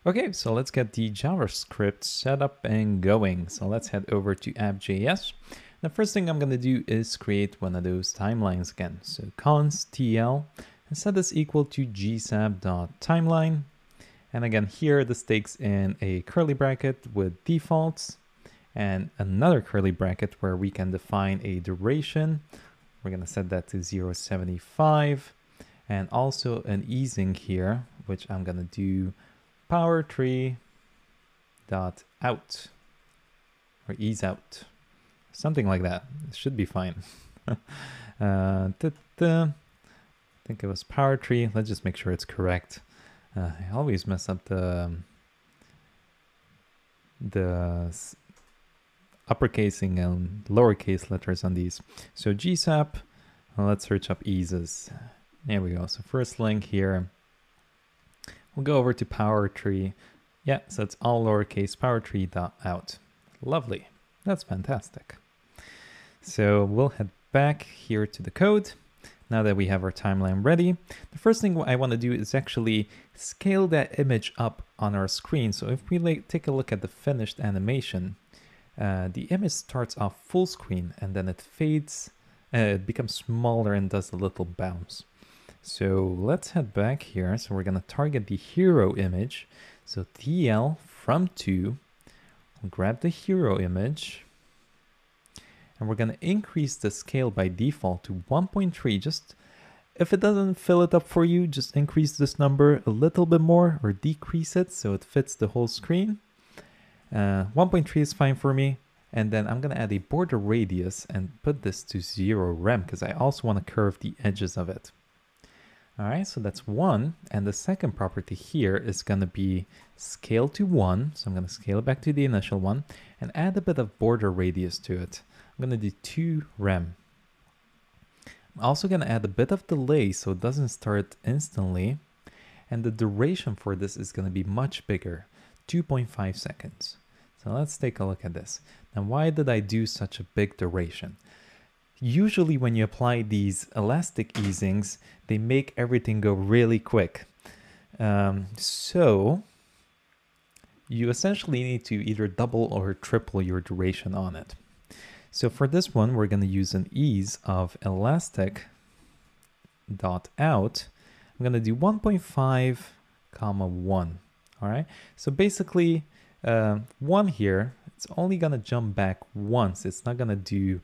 Okay, so let's get the JavaScript set up and going. So let's head over to app.js. The first thing I'm going to do is create one of those timelines again. So const tl and set this equal to gsap.timeline. And again, here this takes in a curly bracket with defaults and another curly bracket where we can define a duration. We're going to set that to 0.75 and also an easing here, which I'm going to do power tree dot out or ease out, something like that. It should be fine. I think it was power tree. Let's just make sure it's correct. I always mess up the uppercasing and lowercase letters on these. So GSAP, let's search up eases. There we go. So first link here. We'll go over to power tree. Yeah, so it's all lowercase power tree dot out. Lovely. That's fantastic. So we'll head back here to the code. Now that we have our timeline ready, the first thing I want to do is actually scale that image up on our screen. So if we take a look at the finished animation, the image starts off full screen and then it fades, it becomes smaller and does a little bounce. So let's head back here. So we're going to target the hero image. So TL from 2, we'll grab the hero image, and we're going to increase the scale by default to 1.3. Just if it doesn't fill it up for you, just increase this number a little bit more or decrease it so it fits the whole screen. 1.3 is fine for me. And then I'm going to add a border radius and put this to 0 rem because I also want to curve the edges of it. All right, so that's 1. And the second property here is going to be scale to 1. So I'm going to scale it back to the initial one and add a bit of border radius to it. I'm going to do 2 rem. I'm also going to add a bit of delay so it doesn't start instantly. And the duration for this is going to be much bigger, 2.5 seconds. So let's take a look at this. Now, why did I do such a big duration? Usually when you apply these elastic easings, they make everything go really quick. So you essentially need to either double or triple your duration on it. So for this one, we're going to use an ease of elastic dot out. I'm going to do 1.5 comma 1. All right. So basically 1 here, it's only going to jump back once. It's not going to do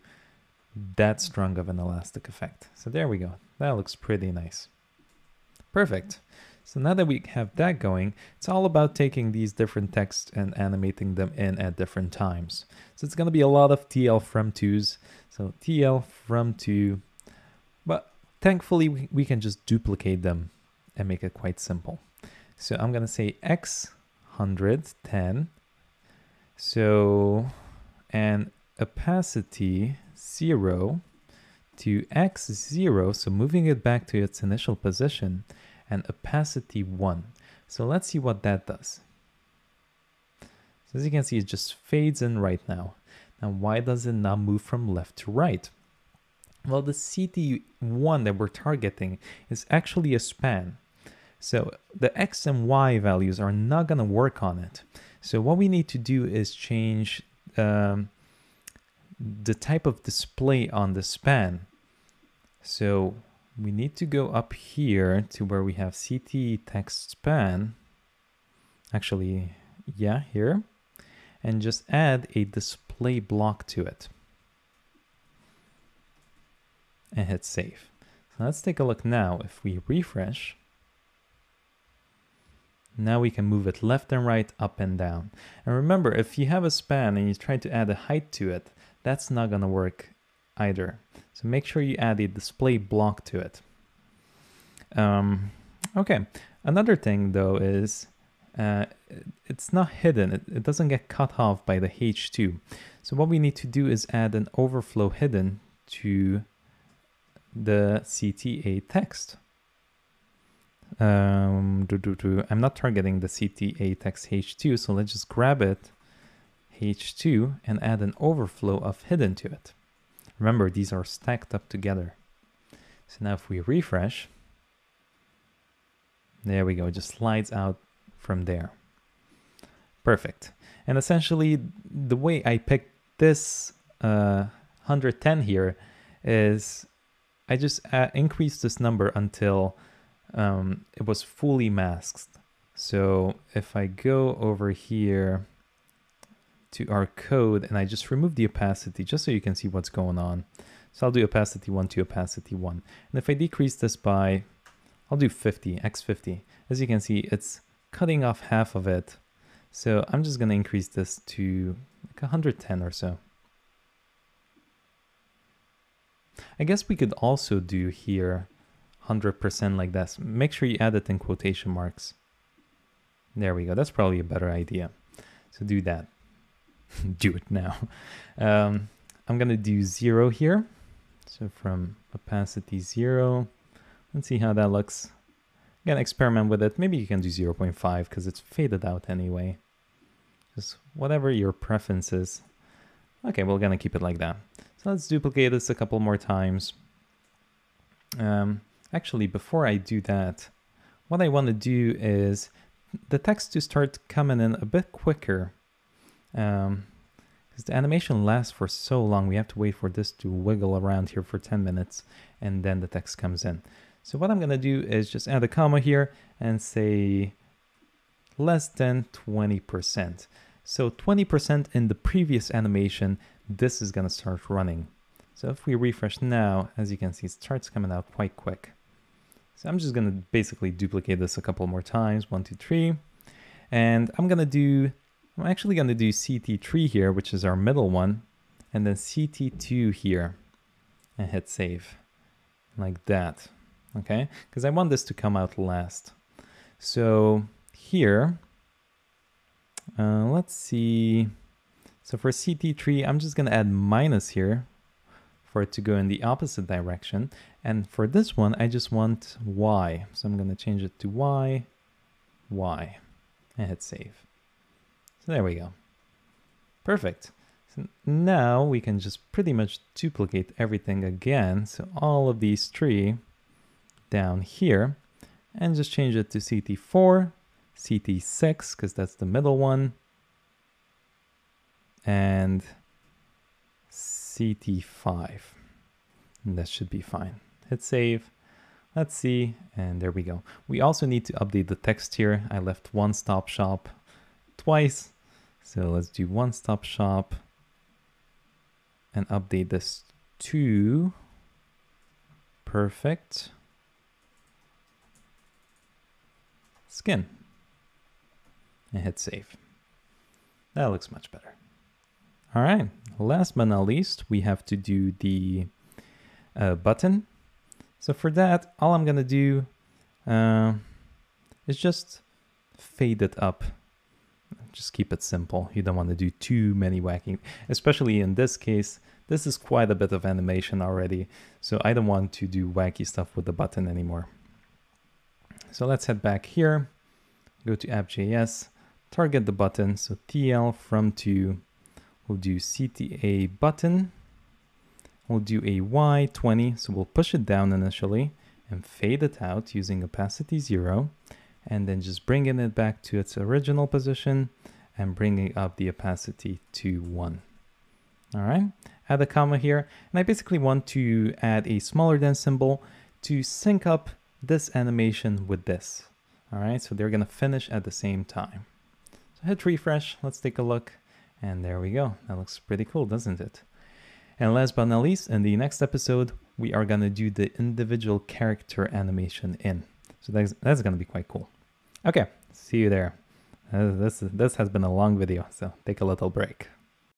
that strong of an elastic effect. So there we go. That looks pretty nice. Perfect. So now that we have that going, it's all about taking these different texts and animating them in at different times. So it's going to be a lot of TL from 2s. So TL from 2, but thankfully we can just duplicate them and make it quite simple. So I'm going to say X 110. So, and opacity 0 to X0, so moving it back to its initial position, and opacity 1. So let's see what that does. So as you can see, it just fades in right now. Now, why does it not move from left to right? Well, the CT1 that we're targeting is actually a span. So the X and Y values are not going to work on it. So what we need to do is change the type of display on the span. So we need to go up here to where we have CT text span. Actually, yeah, here. And just add a display block to it. And hit save. So let's take a look now. If we refresh, now we can move it left and right, up and down. And remember, if you have a span and you try to add a height to it, that's not going to work either. So make sure you add a display block to it. Okay, another thing though is it's not hidden. It doesn't get cut off by the H2. So what we need to do is add an overflow hidden to the CTA text. I'm not targeting the CTA text H2, so let's just grab it, H2, and add an overflow of hidden to it. Remember, these are stacked up together. So now if we refresh, there we go, it just slides out from there. Perfect. And essentially the way I picked this 110 here is I just increased this number until it was fully masked. So if I go over here to our code and I just remove the opacity just so you can see what's going on. So I'll do opacity 1 to opacity 1. And if I decrease this by, I'll do 50, x50. As you can see, it's cutting off half of it. So I'm just going to increase this to like 110 or so. I guess we could also do here 100% like this. Make sure you add it in quotation marks. There we go. That's probably a better idea. So do that. Do it now. I'm going to do 0 here. So from opacity 0, let's see how that looks. Again, experiment with it. Maybe you can do 0.5 because it's faded out anyway. Just whatever your preference is. Okay, we're going to keep it like that. So let's duplicate this a couple more times. Actually, before I do that, what I want to do is the text to start coming in a bit quicker. Because the animation lasts for so long, we have to wait for this to wiggle around here for 10 minutes, and then the text comes in. So what I'm going to do is just add a comma here and say less than 20%. So 20% in the previous animation, this is going to start running. So if we refresh now, as you can see, it starts coming out quite quick. So I'm just going to basically duplicate this a couple more times, 1, 2, 3. And I'm actually going to do CT3 here, which is our middle one, and then CT2 here, and hit save, like that, okay? Because I want this to come out last. So here, let's see. So for CT3, I'm just going to add minus here for it to go in the opposite direction. And for this one, I just want Y. So I'm going to change it to Y, Y, and hit save. So there we go. Perfect. So now we can just pretty much duplicate everything again. So all of these 3 down here, and just change it to CT4, CT6, because that's the middle one, and CT5. And that should be fine. Hit save. Let's see. And there we go. We also need to update the text here. I left one stop shop twice. So let's do one stop shop and update this to perfect skin and hit save. That looks much better. All right, last but not least, we have to do the button. So for that, all I'm gonna do is just fade it up. Just keep it simple. You don't want to do too many wacky, especially in this case. This is quite a bit of animation already, so I don't want to do wacky stuff with the button anymore. So let's head back here, go to app.js, target the button. So TL from to, we'll do CTA button. We'll do a Y20, so we'll push it down initially and fade it out using opacity 0. And then just bringing it back to its original position and bringing up the opacity to 1. All right, add a comma here. And I basically want to add a smaller than symbol to sync up this animation with this. All right, so they're going to finish at the same time. So hit refresh. Let's take a look. And there we go. That looks pretty cool, doesn't it? And last but not least, in the next episode, we are going to do the individual character animation in. So that's going to be quite cool. Okay, see you there. This has been a long video, so take a little break.